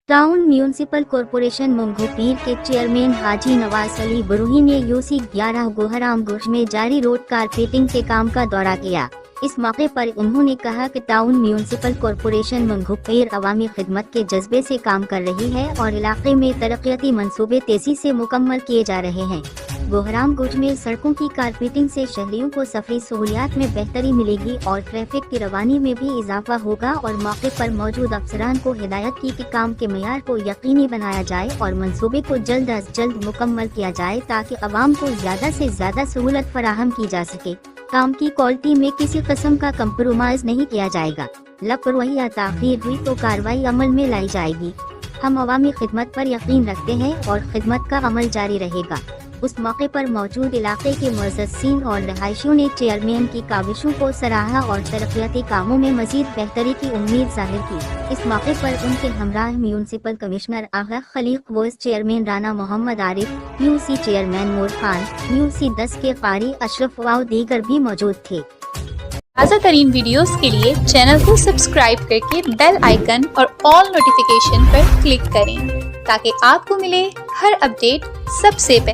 Town municipal corporation Manghopir के chairman हाजी नवाज अली बरूही ने UC 11 Gohram गुश में जारी रोड कारपेटिंग के काम का दौरा किया। इस मौके पर उन्होंने कहा कि टाउन म्यूनिसिपल कॉरपोरेशन मंगोपीर अवामी खिदमत के जज्बे से काम कर रही है और इलाके में तरक्याती मंसूबे तेजी से मुकम्मल किए जा रहे हैं। गोहराम गुज में सड़कों की कारपेटिंग से शहरियों को सफरी सहूलियात में बेहतरी मिलेगी और ट्रैफिक की रवानी में भी इजाफा होगा और मौके पर मौजूद अफसरान को हिदायत की कि काम के मेयार को यकीनी बनाया जाए और मंसूबे को जल्द अज जल्द मुकम्मल किया जाए ताकि अवाम को ज्यादा से ज्यादा सहूलत फराहम की जा सके। काम की क्वालिटी में किसी किस्म का कंप्रोमाइज नहीं किया जाएगा। लापरवाही या ताख़ीर हुई तो कार्रवाई अमल में लाई जाएगी। हम अवामी खिदमत पर यकीन रखते हैं और खिदमत का अमल जारी रहेगा। उस मौके पर मौजूद इलाके के मुअज़्ज़ज़ीन और रहायशियों ने चेयरमैन की काविशों को सराहा और तरक्याती कामों में मजीद बेहतरी की उम्मीद जाहिर की। इस मौके पर उनके हमराह municipal commissioner Agha Khaliq, vice chairman Rana Mohammad Arif, UC chairman Noor Khan, UC 10 के कारी अशरफ व दीगर भी मौजूद थे। ताज़ा तरीन वीडियोस के लिए चैनल को सब्सक्राइब करके बेल आइकन और ऑल नोटिफिकेशन पर क्लिक करें ताकि आपको मिले हर अपडेट सबसे पहले।